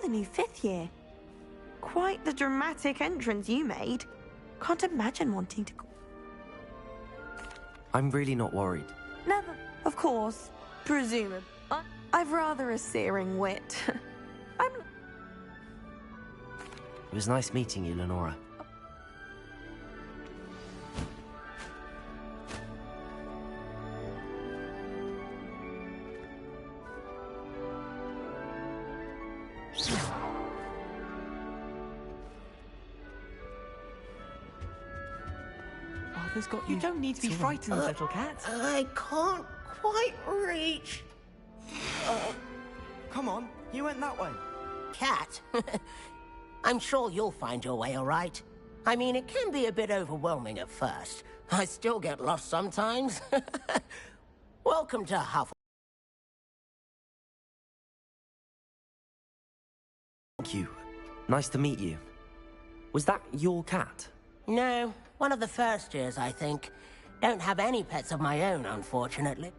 the new 5th year. Quite the dramatic entrance you made. Can't imagine wanting to... I'm really not worried. Never. Of course. Presumably. I've rather a searing wit. It was nice meeting you, Lenora. Arthur's got you. You don't need to be frightened, little cat. I can't quite reach. Come on, you went that way. Cat? I'm sure you'll find your way all right. I mean, it can be a bit overwhelming at first. I still get lost sometimes. Welcome to Huffle. Thank you. Nice to meet you. Was that your cat? No, one of the first years, I think. Don't have any pets of my own, unfortunately.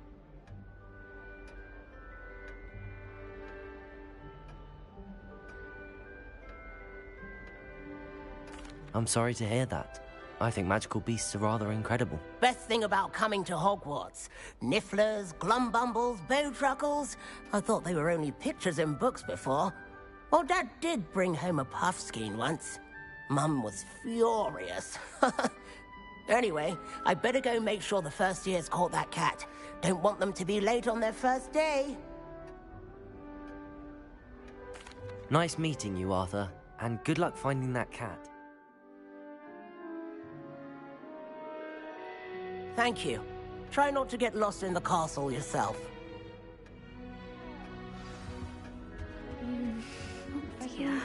I'm sorry to hear that. I think magical beasts are rather incredible. Best thing about coming to Hogwarts. Nifflers, glumbumbles, bowtruckles. I thought they were only pictures in books before. Well, Dad did bring home a puffskein once. Mum was furious. Anyway, I better go make sure the first years caught that cat. Don't want them to be late on their first day. Nice meeting you, Arthur. And good luck finding that cat. Thank you. Try not to get lost in the castle yourself. Yeah.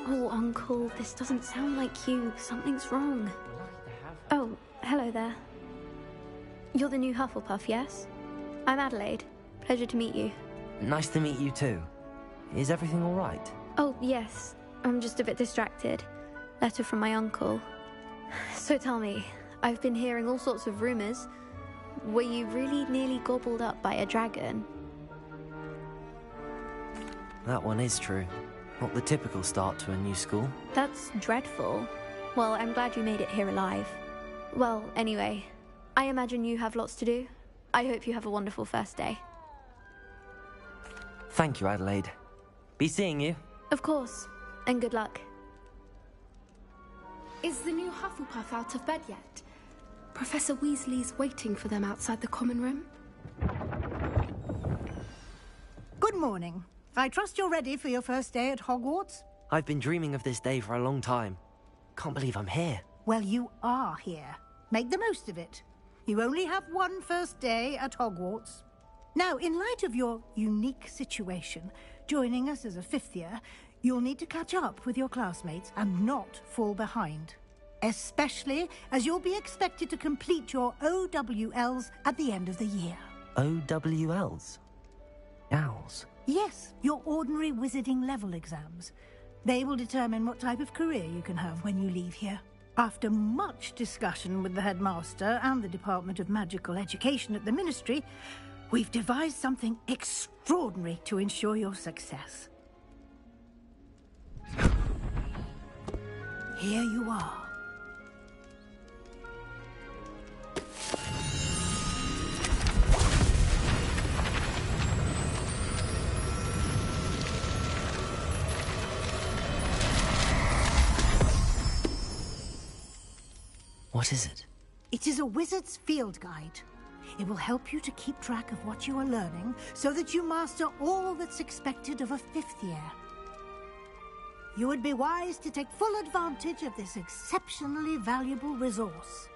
Oh, Uncle, this doesn't sound like you. Something's wrong. Oh, hello there. You're the new Hufflepuff, yes? I'm Adelaide. Pleasure to meet you. Nice to meet you too. Is everything all right? Oh, yes. I'm just a bit distracted. Letter from my uncle. So tell me, I've been hearing all sorts of rumors. Were you really nearly gobbled up by a dragon? That one is true. Not the typical start to a new school. That's dreadful. Well, I'm glad you made it here alive. Well, anyway, I imagine you have lots to do. I hope you have a wonderful first day. Thank you, Adelaide. Be seeing you. Of course, and good luck. Is the new Hufflepuff out of bed yet? Professor Weasley's waiting for them outside the common room. Good morning. I trust you're ready for your first day at Hogwarts? I've been dreaming of this day for a long time. Can't believe I'm here. Well, you are here. Make the most of it. You only have one first day at Hogwarts. Now, in light of your unique situation, joining us as a 5th year, you'll need to catch up with your classmates and not fall behind. Especially as you'll be expected to complete your OWLs at the end of the year. OWLs? Owls? Yes, your ordinary wizarding level exams. They will determine what type of career you can have when you leave here. After much discussion with the headmaster and the Department of Magical Education at the Ministry, we've devised something extraordinary to ensure your success. Here you are. What is it? It is a wizard's field guide. It will help you to keep track of what you are learning so that you master all that's expected of a 5th year. You would be wise to take full advantage of this exceptionally valuable resource.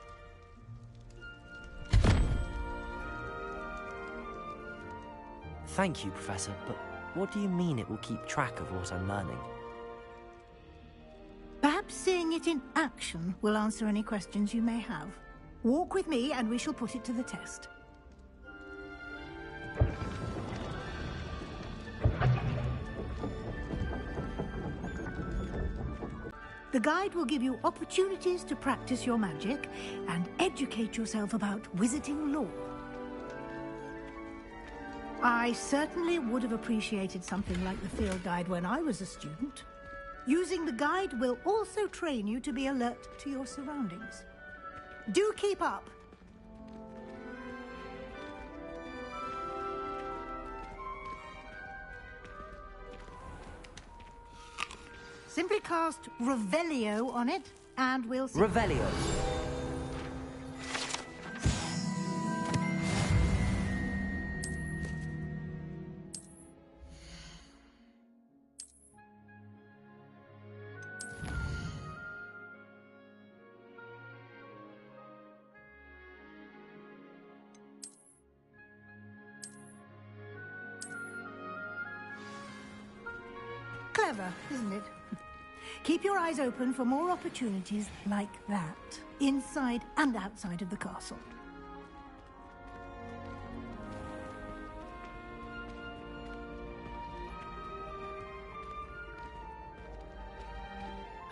Thank you, Professor, but what do you mean it will keep track of what I'm learning? Perhaps seeing it in action will answer any questions you may have. Walk with me and we shall put it to the test. The guide will give you opportunities to practice your magic and educate yourself about wizarding lore. I certainly would have appreciated something like the field guide when I was a student. Using the guide will also train you to be alert to your surroundings. Do keep up. Simply cast Revelio on it, and we'll see. Revelio. Clever, isn't it? Keep your eyes open for more opportunities like that, inside and outside of the castle.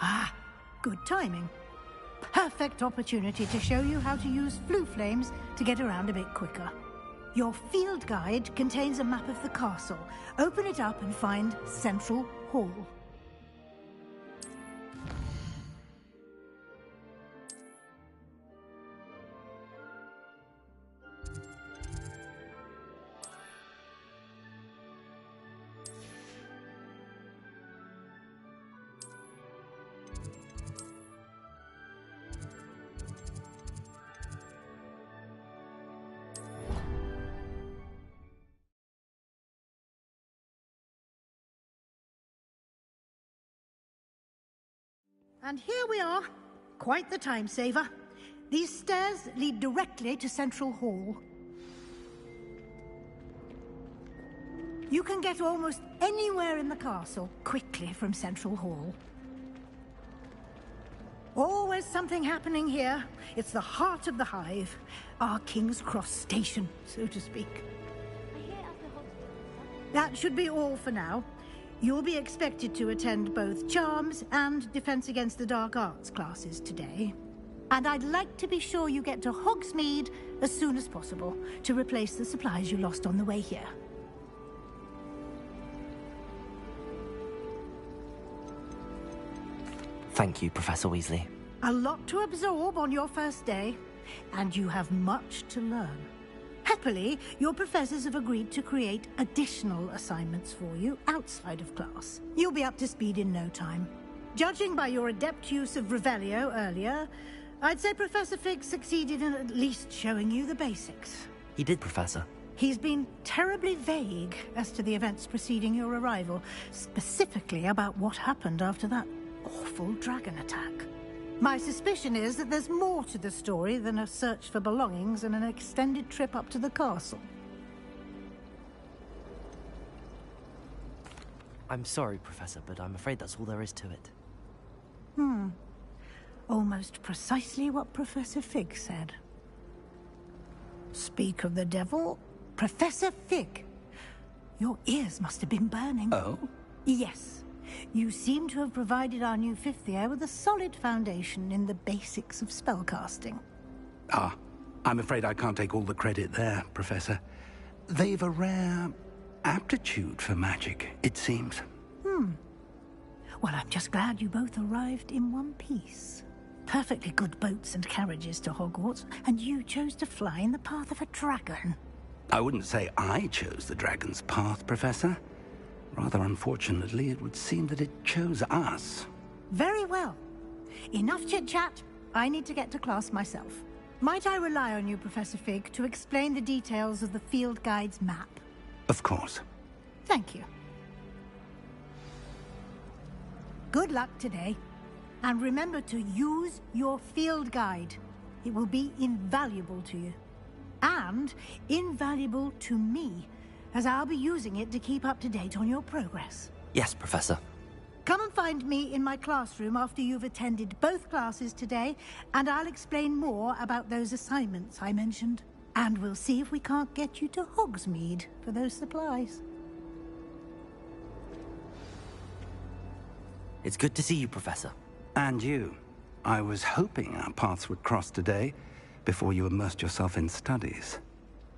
Ah, good timing. Perfect opportunity to show you how to use flue flames to get around a bit quicker. Your field guide contains a map of the castle. Open it up and find Central Hall. And here we are. Quite the time saver. These stairs lead directly to Central Hall. You can get almost anywhere in the castle quickly from Central Hall. Always something happening here. It's the heart of the hive. Our King's Cross station, so to speak. That should be all for now. You'll be expected to attend both Charms and Defense Against the Dark Arts classes today. And I'd like to be sure you get to Hogsmeade as soon as possible to replace the supplies you lost on the way here. Thank you, Professor Weasley. A lot to absorb on your first day, and you have much to learn. Happily, your professors have agreed to create additional assignments for you outside of class. You'll be up to speed in no time. Judging by your adept use of Revelio earlier, I'd say Professor Fig succeeded in at least showing you the basics. He did, Professor. He's been terribly vague as to the events preceding your arrival, specifically about what happened after that awful dragon attack. My suspicion is that there's more to the story than a search for belongings and an extended trip up to the castle. I'm sorry, Professor, but I'm afraid that's all there is to it. Almost precisely what Professor Fig said. Speak of the devil, Professor Fig. Your ears must have been burning. Oh? Yes. You seem to have provided our new fifth year with a solid foundation in the basics of spellcasting. Ah, I'm afraid I can't take all the credit there, Professor. They've a rare aptitude for magic, it seems. Well, I'm just glad you both arrived in one piece. Perfectly good boats and carriages to Hogwarts, and you chose to fly in the path of a dragon. I wouldn't say I chose the dragon's path, Professor. Rather unfortunately, it would seem that it chose us. Very well. Enough chit-chat. I need to get to class myself. Might I rely on you, Professor Fig, to explain the details of the field guide's map? Of course. Thank you. Good luck today. And remember to use your field guide. It will be invaluable to you. And invaluable to me, as I'll be using it to keep up to date on your progress. Yes, Professor. Come and find me in my classroom after you've attended both classes today, and I'll explain more about those assignments I mentioned. And we'll see if we can't get you to Hogsmeade for those supplies. It's good to see you, Professor. And you. I was hoping our paths would cross today, before you immersed yourself in studies.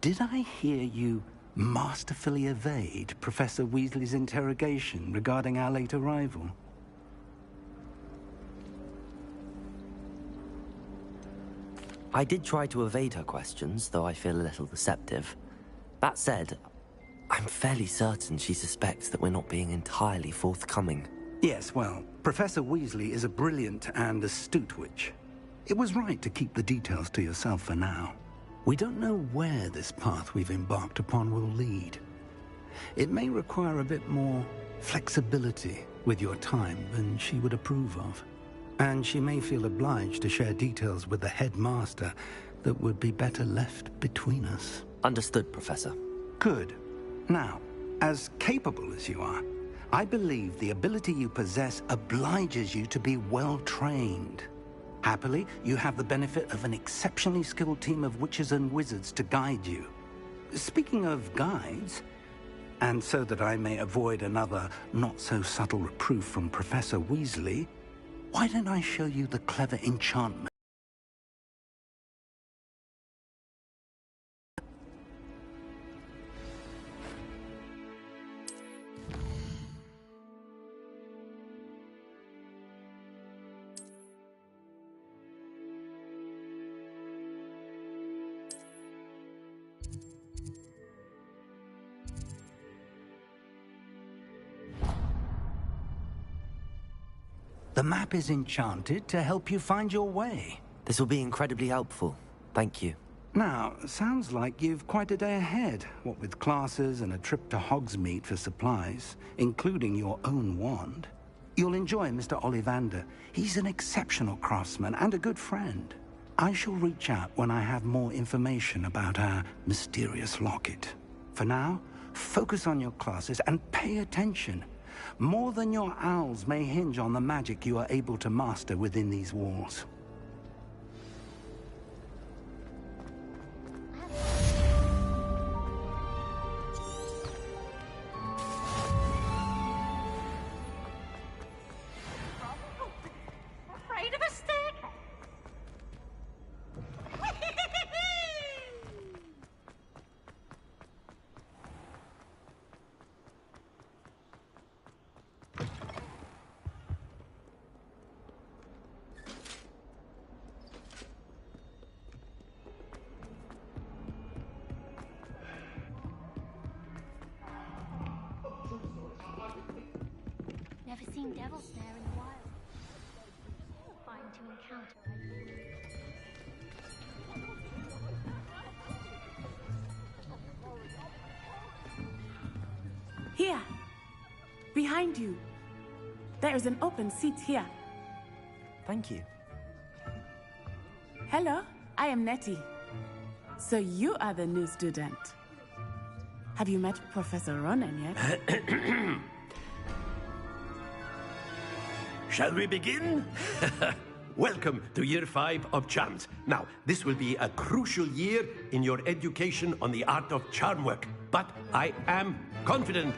Did I hear you masterfully evade Professor Weasley's interrogation regarding our late arrival. I did try to evade her questions, though I feel a little deceptive. That said, I'm fairly certain she suspects that we're not being entirely forthcoming. Yes, well, Professor Weasley is a brilliant and astute witch. It was right to keep the details to yourself for now. We don't know where this path we've embarked upon will lead. It may require a bit more flexibility with your time than she would approve of. And she may feel obliged to share details with the headmaster that would be better left between us. Understood, Professor. Good. Now, as capable as you are, I believe the ability you possess obliges you to be well-trained. Happily, you have the benefit of an exceptionally skilled team of witches and wizards to guide you. Speaking of guides, and so that I may avoid another not-so-subtle reproof from Professor Weasley, why don't I show you the clever enchantment? The map is enchanted to help you find your way. This will be incredibly helpful. Thank you. Now, sounds like you've quite a day ahead, what with classes and a trip to Hogsmeade for supplies, including your own wand. You'll enjoy Mr. Ollivander. He's an exceptional craftsman and a good friend. I shall reach out when I have more information about our mysterious locket. For now, focus on your classes and pay attention. More than your owls may hinge on the magic you are able to master within these walls. Afraid of a stick? Never seen devils there in the wild. Fine to encounter, I think. Here, behind you. There is an open seat here. Thank you. Hello, I am Nettie. So you are the new student. Have you met Professor Ronan yet? Shall we begin? Welcome to Year 5 of Charms. Now, this will be a crucial year in your education on the art of charm work. But I am confident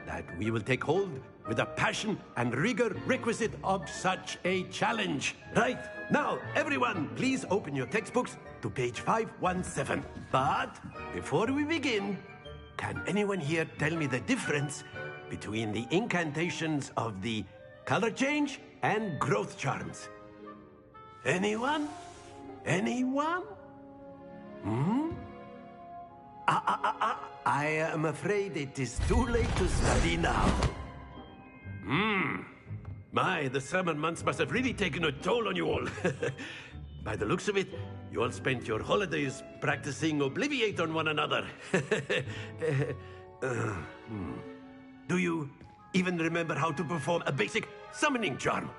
that we will take hold with the passion and rigor requisite of such a challenge. Right, now, everyone, please open your textbooks to page 517. But before we begin, can anyone here tell me the difference between the incantations of the color change and growth charms? Anyone? Anyone? I am afraid it is too late to study now. My, the summer months must have really taken a toll on you all. By the looks of it, you all spent your holidays practicing Obliviate on one another. Do you even remember how to perform a basic summoning charm?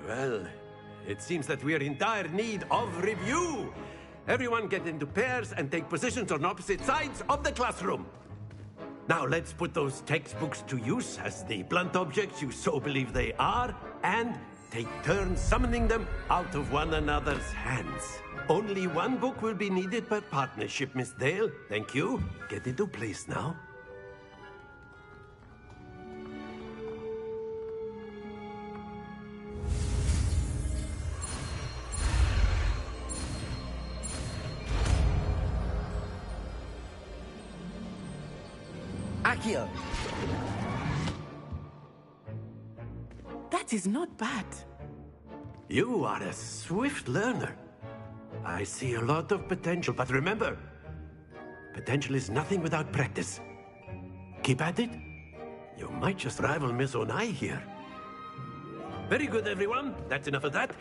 Well, it seems that we are in dire need of review. Everyone get into pairs and take positions on opposite sides of the classroom. Now let's put those textbooks to use as the blunt objects you so believe they are, and take turns summoning them out of one another's hands. Only one book will be needed per partnership, Miss Dale. Thank you. Get into place now. Accio! That is not bad. You are a swift learner. I see a lot of potential, but remember, potential is nothing without practice. Keep at it. You might just rival Miss Onai here. Very good, everyone. That's enough of that.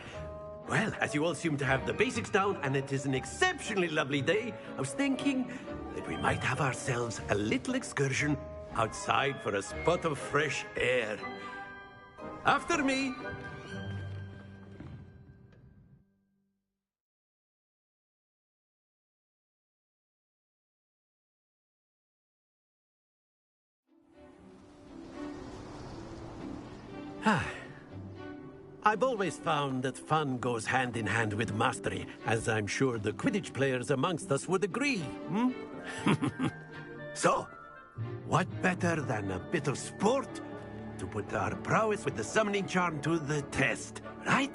Well, as you all seem to have the basics down, and it is an exceptionally lovely day, I was thinking that we might have ourselves a little excursion outside for a spot of fresh air. After me. I've always found that fun goes hand in hand with mastery, as I'm sure the Quidditch players amongst us would agree, hmm? So, what better than a bit of sport to put our prowess with the summoning charm to the test, right?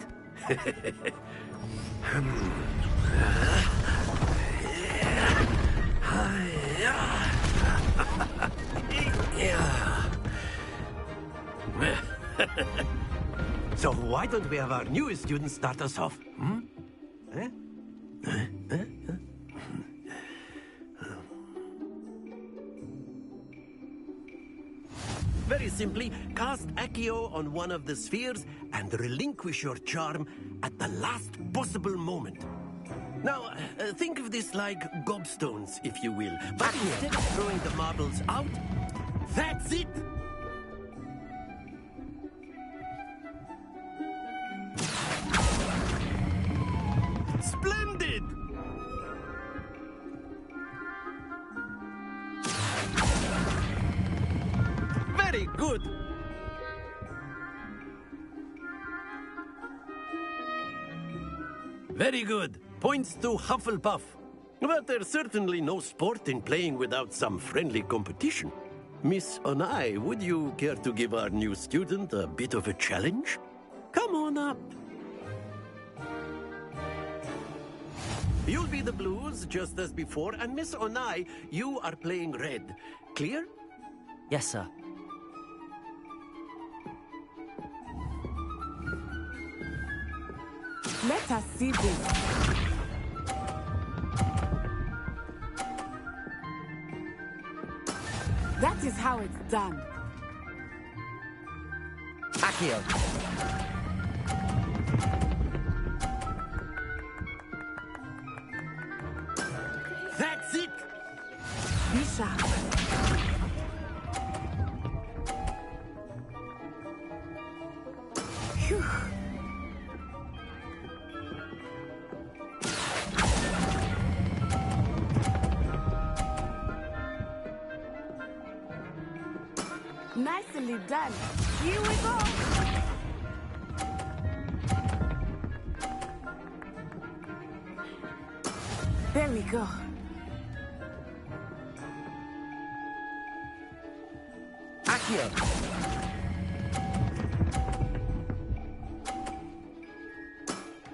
So why don't we have our newest student start us off? Hmm? Very simply, cast Accio on one of the spheres and relinquish your charm at the last possible moment. Now, think of this like gobstones, if you will. But instead of throwing the marbles out, that's it! Splendid! Very good! Very good. Points to Hufflepuff. But there's certainly no sport in playing without some friendly competition. Miss Onai, would you care to give our new student a bit of a challenge? Come on up. You'll be the blues, just as before, and Miss Onai, you are playing red. Clear? Yes, sir. Let us see this. That is how it's done. Accio! That's it! Be sharp. Phew. Nicely done. Here we go. There we go. Accio!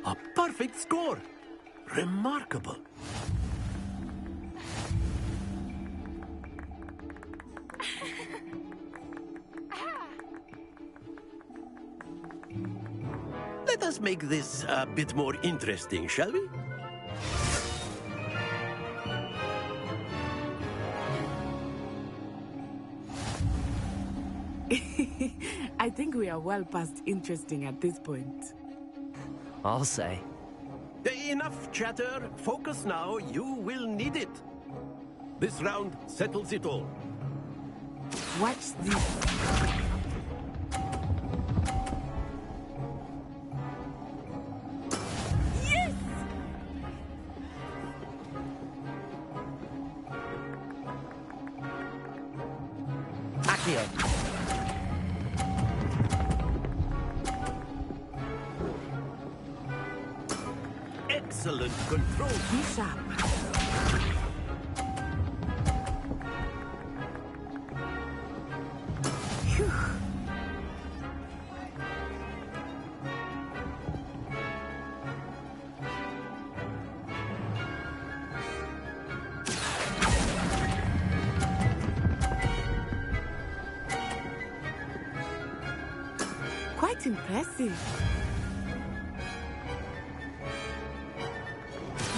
A perfect score! Remarkable. Let us make this a bit more interesting, shall we? I think we are well past interesting at this point. I'll say. Enough chatter. Focus now. You will need it. This round settles it all. Watch this. Yes! Accio! Excellent control. Be sharp. Phew. Quite impressive.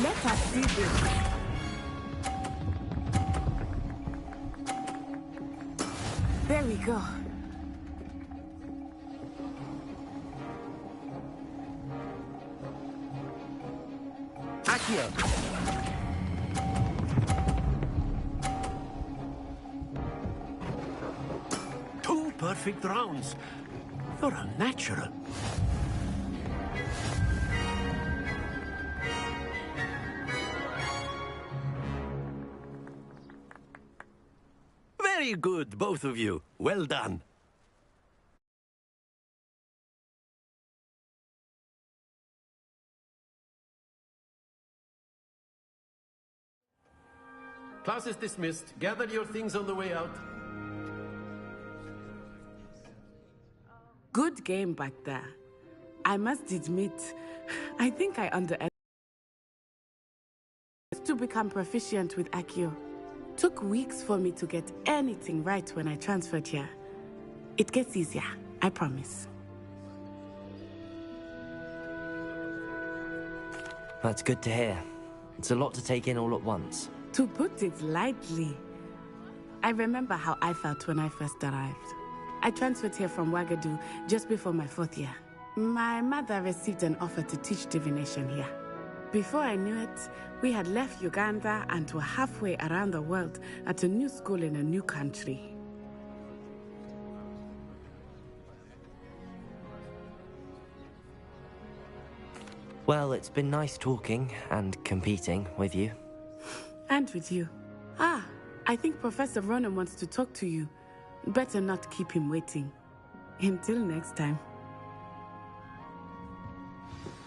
Let us see this. There we go. Accio! 2 perfect rounds. You're a natural. Very good, both of you. Well done. Class is dismissed. Gather your things on the way out. Good game back there. I must admit, I think I underestimated to become proficient with Accio. Took weeks for me to get anything right when I transferred here. It gets easier, I promise. That's good to hear. It's a lot to take in all at once. To put it lightly, I remember how I felt when I first arrived. I transferred here from Ouagadougou just before my 4th year. My mother received an offer to teach divination here. Before I knew it, we had left Uganda and were halfway around the world at a new school in a new country. Well, it's been nice talking and competing with you. And with you. Ah, I think Professor Ronan wants to talk to you. Better not keep him waiting. Until next time.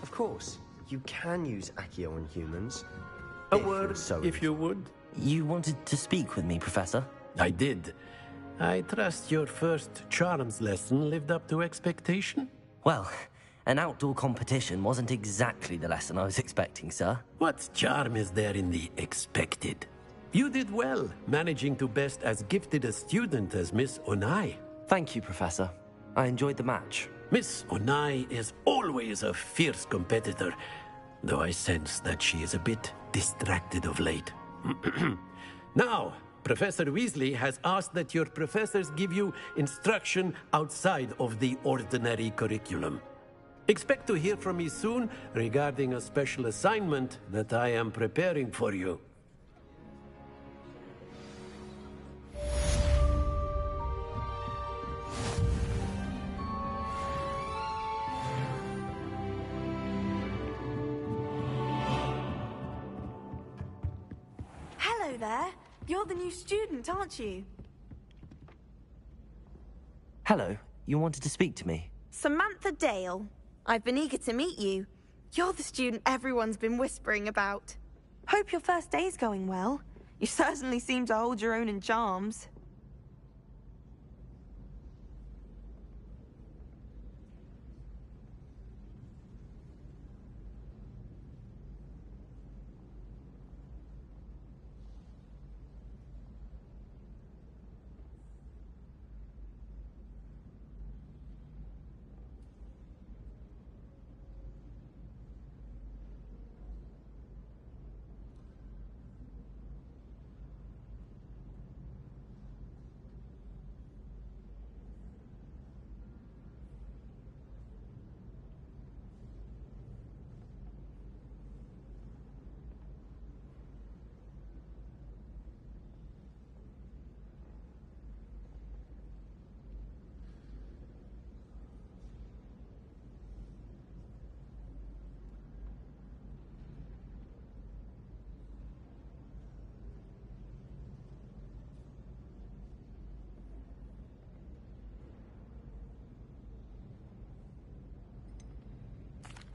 Of course, you can use Accio on humans. A word, if you would. You wanted to speak with me, Professor? I did. I trust your first charms lesson lived up to expectation? Well, an outdoor competition wasn't exactly the lesson I was expecting, sir. What charm is there in the expected? You did well, managing to best as gifted a student as Miss Onai. Thank you, Professor. I enjoyed the match. Miss Onai is always a fierce competitor, though I sense that she is a bit distracted of late. Now, Professor Weasley has asked that your professors give you instruction outside of the ordinary curriculum. Expect to hear from me soon regarding a special assignment that I am preparing for you. Hello there. You're the new student, aren't you? Hello. You wanted to speak to me? Samantha Dale. I've been eager to meet you. You're the student everyone's been whispering about. Hope your first day's going well. You certainly seem to hold your own in charms.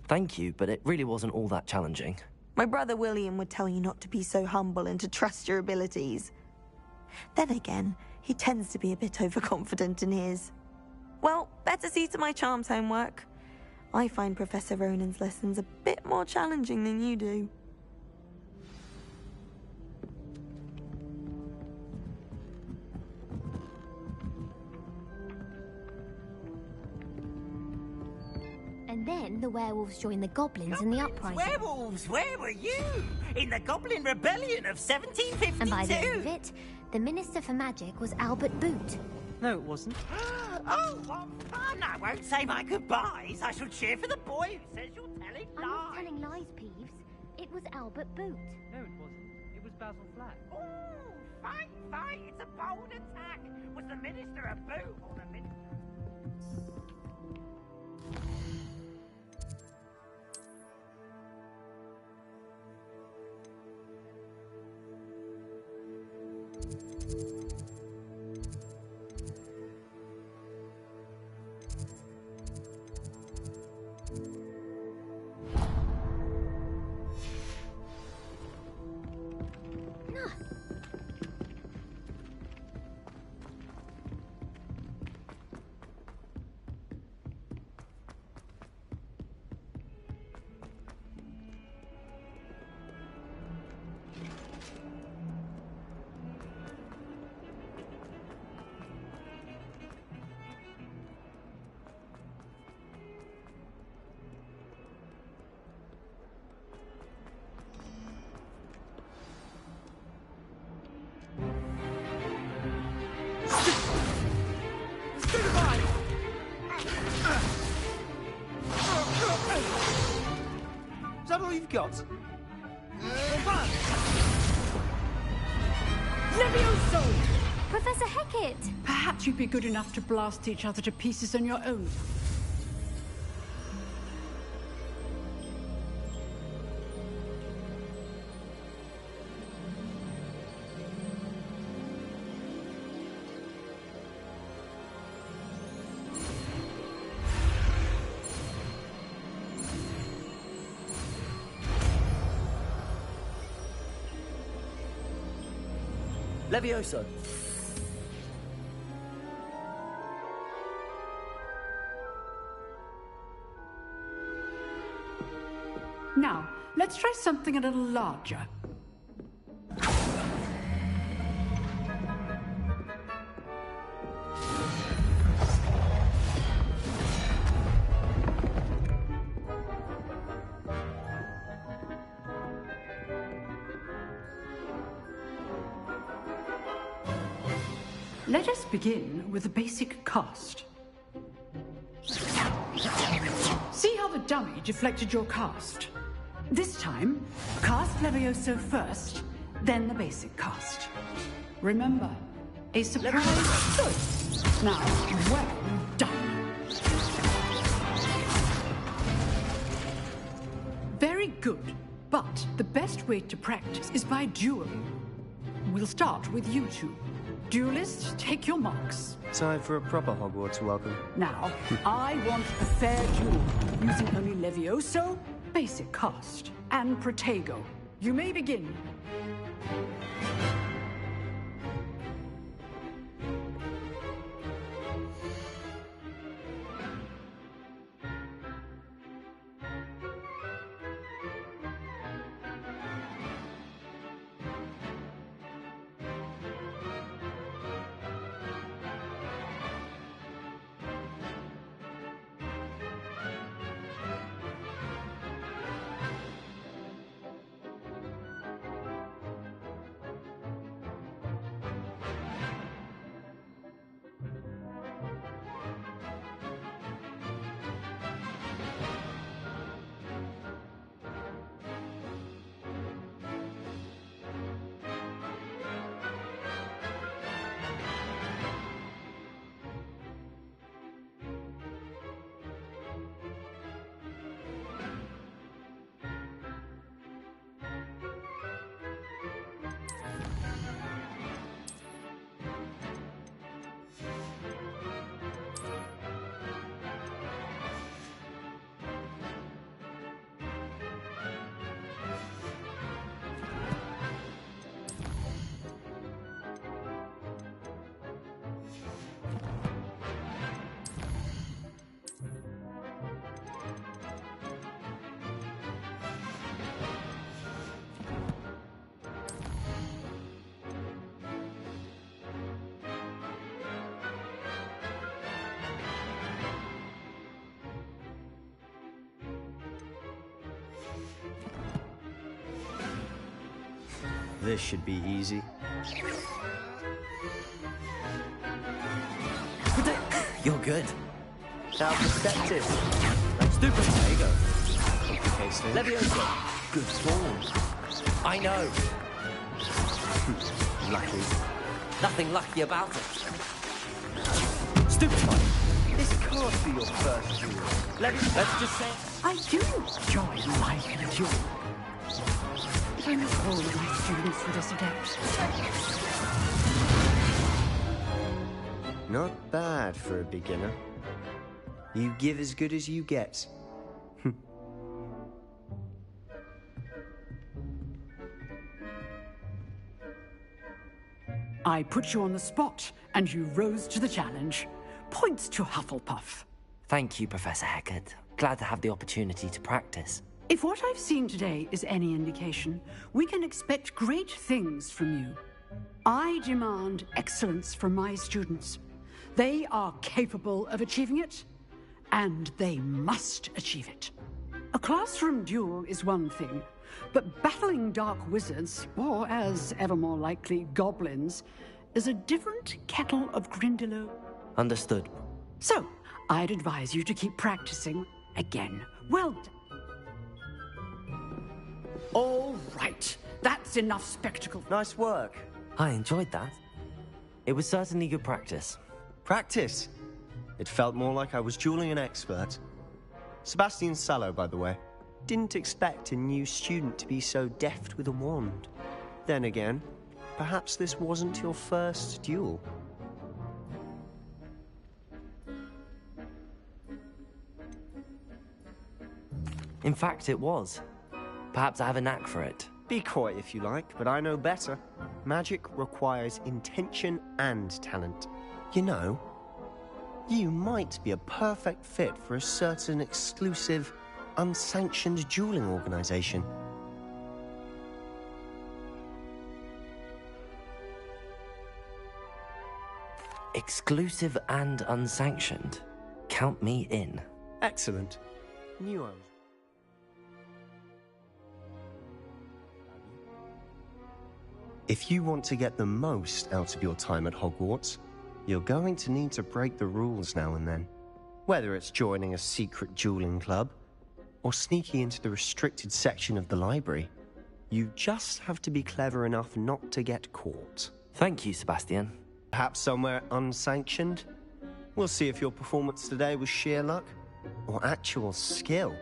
Thank you, but it really wasn't all that challenging. My brother William would tell you not to be so humble and to trust your abilities. Then again, he tends to be a bit overconfident in his. Well, better see to my charms homework. I find Professor Ronan's lessons a bit more challenging than you do. then the werewolves joined the goblins in the uprising. Werewolves, where were you? In the Goblin Rebellion of 1752? And by the end of it, the Minister for Magic was Albert Boot. No, it wasn't. Oh, what fun! I won't say my goodbyes. I shall cheer for the boy who says you're telling lies. I'm not telling lies, Peeves. It was Albert Boot. No, it wasn't. It was Basil Flack. Oh, fight! It's a bold attack. Was the Minister a boot or the Minister? Is that all you've got? Levioso! Professor Hecat! Perhaps you'd be good enough to blast each other to pieces on your own. Levioso! Now, let's try something a little larger. Let us begin with the basic cast. See how the dummy deflected your cast? This time, cast Levioso first, then the basic cast. Remember, a surprise choice. Now, well done. Very good, but the best way to practice is by dueling. We'll start with you two. Duelists, take your marks. Time for a proper Hogwarts welcome. Now, I want a fair duel, using only Levioso, basic cast, and Protego. You may begin. This should be easy. You're good. Now perspective. Stupid. There you go. Complicates things. Leviosa. Good form. I know. Lucky. Nothing lucky about it. Stupid. This can't be your first duel. Let's just say... I do enjoy life in a duel. If only all of my students were this adept. Not bad for a beginner. You give as good as you get. I put you on the spot, and you rose to the challenge. Points to Hufflepuff. Thank you, Professor Heckard. Glad to have the opportunity to practice. If what I've seen today is any indication, we can expect great things from you. I demand excellence from my students. They are capable of achieving it, and they must achieve it. A classroom duel is one thing, but battling dark wizards, or as ever more likely, goblins, is a different kettle of Grindylow. Understood. So, I'd advise you to keep practicing again. Well done. All right, that's enough spectacle. Nice work. I enjoyed that. It was certainly good practice. Practice? It felt more like I was dueling an expert. Sebastian Sallow, by the way. Didn't expect a new student to be so deft with a wand. Then again, perhaps this wasn't your first duel. In fact, it was. Perhaps I have a knack for it. Be coy if you like, but I know better. Magic requires intention and talent. You know, you might be a perfect fit for a certain exclusive, unsanctioned dueling organization. Exclusive and unsanctioned. Count me in. Excellent. Knew I was... If you want to get the most out of your time at Hogwarts, you're going to need to break the rules now and then. Whether it's joining a secret dueling club, or sneaking into the restricted section of the library, you just have to be clever enough not to get caught. Thank you, Sebastian. Perhaps somewhere unsanctioned? We'll see if your performance today was sheer luck, or actual skill.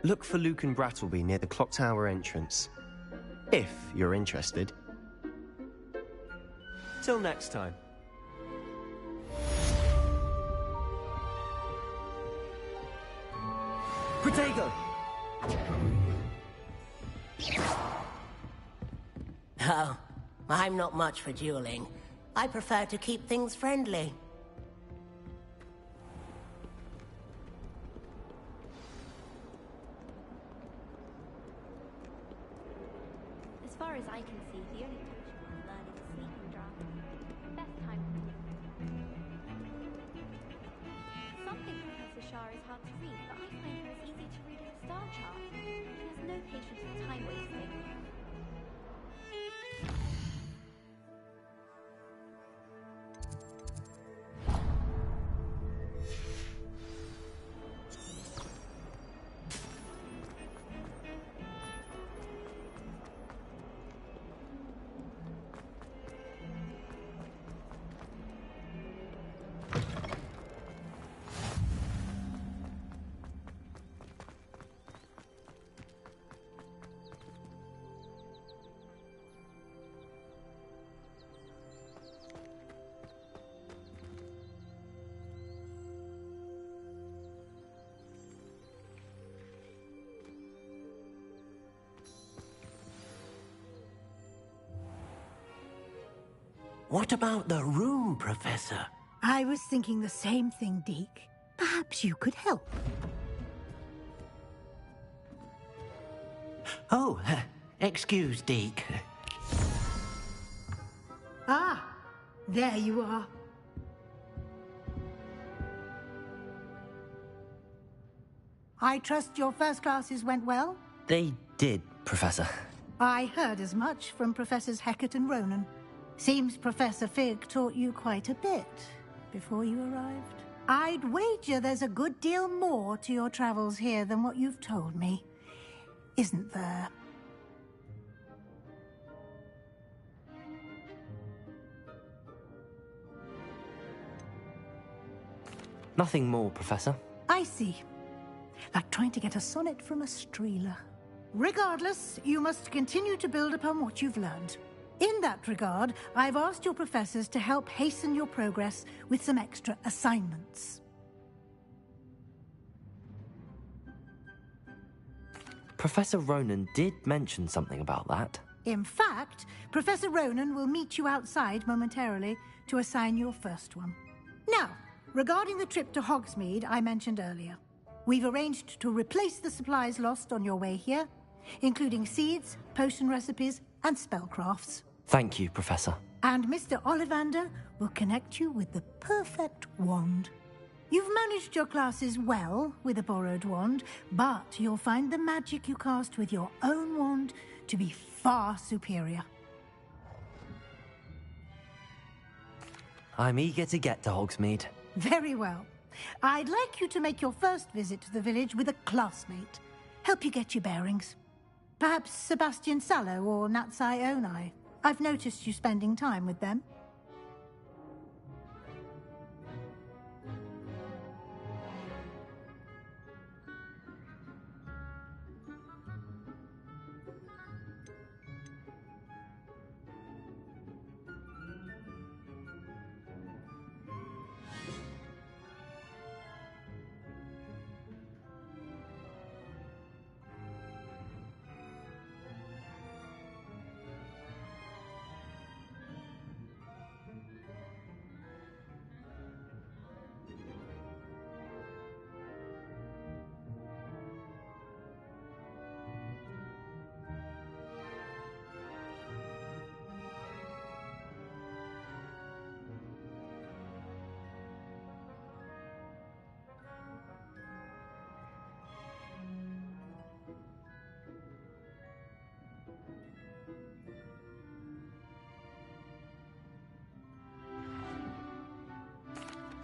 Look for Luke and Brattleby near the clock tower entrance. If you're interested. Till next time. Protego! Oh, I'm not much for dueling. I prefer to keep things friendly. As far as I can see, the only potion worth learning is sleeping draught. Best time for it. Something Professor Shah is hard to read, but I find her as easy to read as a star chart. She has no patience for time wasting. What about the room, Professor? I was thinking the same thing, Deke. Perhaps you could help. Oh, excuse, Deke. Ah, there you are. I trust your first classes went well? They did, Professor. I heard as much from Professors Hecat and Ronan. Seems Professor Fig taught you quite a bit before you arrived. I'd wager there's a good deal more to your travels here than what you've told me. Isn't there? Nothing more, Professor. I see. Like trying to get a sonnet from a streeler. Regardless, you must continue to build upon what you've learned. In that regard, I've asked your professors to help hasten your progress with some extra assignments. Professor Ronan did mention something about that. In fact, Professor Ronan will meet you outside momentarily to assign your first one. Now, regarding the trip to Hogsmeade I mentioned earlier, we've arranged to replace the supplies lost on your way here, including seeds, potion recipes, and spellcrafts. Thank you, Professor. And Mr. Ollivander will connect you with the perfect wand. You've managed your classes well with a borrowed wand, but you'll find the magic you cast with your own wand to be far superior. I'm eager to get to Hogsmeade. Very well. I'd like you to make your first visit to the village with a classmate. Help you get your bearings. Perhaps Sebastian Sallow or Natsai Onai. I've noticed you spending time with them.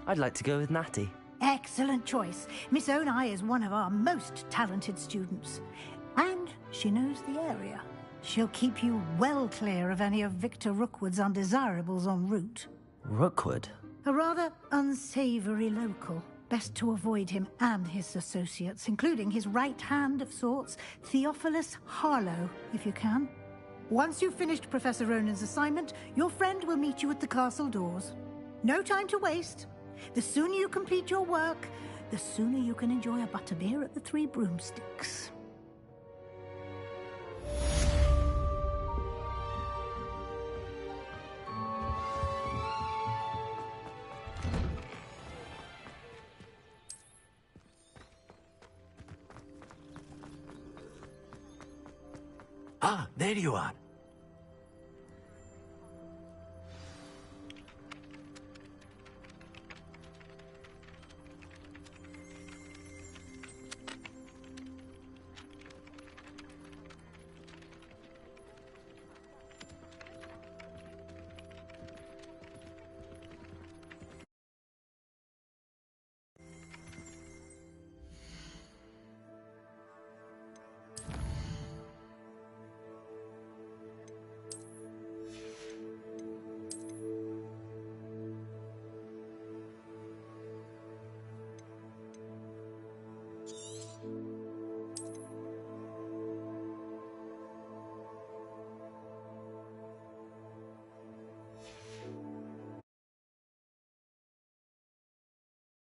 I'd like to go with Natty. Excellent choice. Miss Onai is one of our most talented students. And she knows the area. She'll keep you well clear of any of Victor Rookwood's undesirables en route. Rookwood? A rather unsavory local. Best to avoid him and his associates, including his right hand of sorts, Theophilus Harlow, if you can. Once you've finished Professor Ronan's assignment, your friend will meet you at the castle doors. No time to waste. The sooner you complete your work, the sooner you can enjoy a butterbeer at the Three Broomsticks. Ah, there you are.